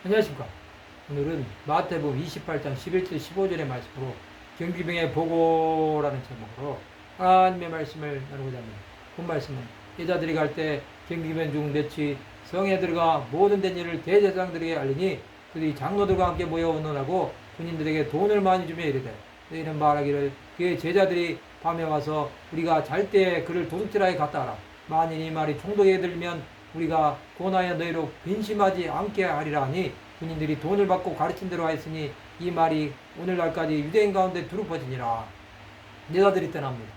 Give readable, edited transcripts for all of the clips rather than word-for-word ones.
안녕하십니까. 오늘은 마태복음 28장 11절 15절의 말씀으로 경기병의 보고라는 제목으로 하나님의 말씀을 나누고자 합니다. 본 말씀은 여자들이 갈 때 경기병 중 몇이 성에 들어가 모든 된 일을 대제사장들에게 알리니 그들이 장로들과 함께 모여 의논하고 군인들에게 돈을 많이 주며 이르되 너희는 말하기를 그의 제자들이 밤에 와서 우리가 잘 때에 그를 도둑질하게 갔다 하라. 만일 이 말이 총독에게 들리면 우리가 고나여 너희로 근심하지 않게 하리라 하니 군인들이 돈을 받고 가르친 대로 하였으니 이 말이 오늘날까지 유대인 가운데 두루 퍼지니라. 여자들이 떠납니다.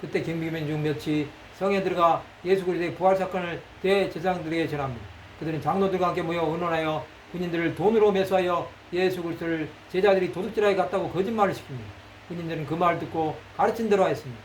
그때 경비병 중 몇이 성에 들어가 예수 그리스도의 부활 사건을 대제사장들에게 전합니다. 그들은 장로들과 함께 모여 의논하여 군인들을 돈으로 매수하여 예수 그리스도를 제자들이 도둑질하게 갔다고 거짓말을 시킵니다. 군인들은 그 말을 듣고 가르친 대로 하였습니다.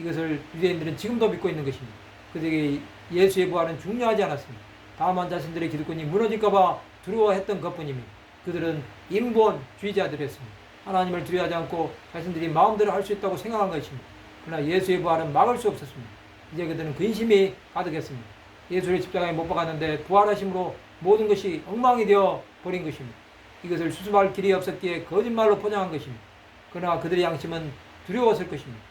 이것을 유대인들은 지금도 믿고 있는 것입니다. 그들에게 예수의 부활은 중요하지 않았습니다. 다만 자신들의 기득권이 무너질까봐 두려워했던 것뿐입니다. 그들은 인본주의자들이었습니다. 하나님을 두려워하지 않고 자신들이 마음대로 할 수 있다고 생각한 것입니다. 그러나 예수의 부활은 막을 수 없었습니다. 이제 그들은 근심이 가득했습니다. 예수를 십자가에 못 박았는데 부활하심으로 모든 것이 엉망이 되어 버린 것입니다. 이것을 수습할 길이 없었기에 거짓말로 포장한 것입니다. 그러나 그들의 양심은 두려웠을 것입니다.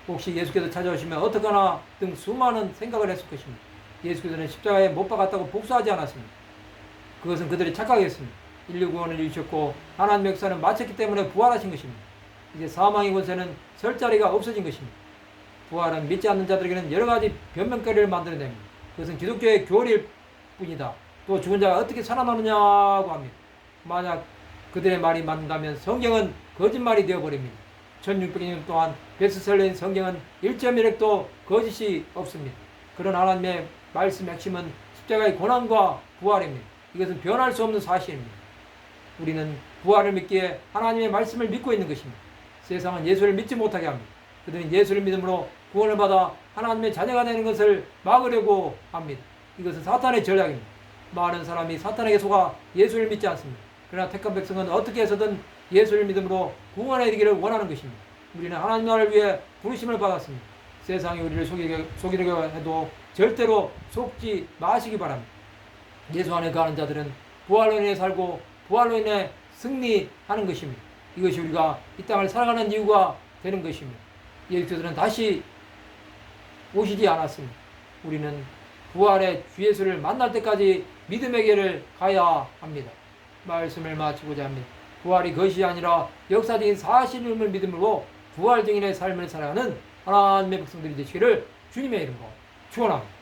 혹시 예수께서 찾아오시면 어떡하나 등 수많은 생각을 했을 것입니다. 예수께서는 십자가에 못 박았다고 복수하지 않았습니다. 그것은 그들이 착각했습니다. 인류 구원을 이루셨고 하나님의 역사는 마쳤기 때문에 부활하신 것입니다. 이제 사망의 권세는 설 자리가 없어진 것입니다. 부활은 믿지 않는 자들에게는 여러 가지 변명거리를 만들어냅니다. 그것은 기독교의 교리일 뿐이다. 또 죽은 자가 어떻게 살아나느냐고 합니다. 만약 그들의 말이 맞는다면 성경은 거짓말이 되어버립니다. 1600년 동안 베스트셀러인 성경은 1.1핵도 거짓이 없습니다. 그런 하나님의 말씀의 핵심은 십자가의 고난과 부활입니다. 이것은 변할 수 없는 사실입니다. 우리는 부활을 믿기에 하나님의 말씀을 믿고 있는 것입니다. 세상은 예수를 믿지 못하게 합니다. 그들은 예수를 믿음으로 구원을 받아 하나님의 자녀가 되는 것을 막으려고 합니다. 이것은 사탄의 전략입니다. 많은 사람이 사탄에게 속아 예수를 믿지 않습니다. 그러나 택한 백성은 어떻게 해서든 예수를 믿음으로 구원에 이르기를 원하는 것입니다. 우리는 하나님 나라를 위해 부르심을 받았습니다. 세상이 우리를 속이려고 해도 절대로 속지 마시기 바랍니다. 예수 안에 거하는 자들은 부활로 인해 살고 부활로 인해 승리하는 것입니다. 이것이 우리가 이 땅을 살아가는 이유가 되는 것입니다. 예수께서는 다시 오시지 않았습니다. 우리는 부활의 주 예수를 만날 때까지 믿음의 길을 가야 합니다. 말씀을 마치고자 합니다. 부활이 것이 아니라 역사적인 사실임을 믿음으로 부활 증인의 삶을 살아가는 하나님의 백성들이 되시기를 주님의 이름으로 축원합니다.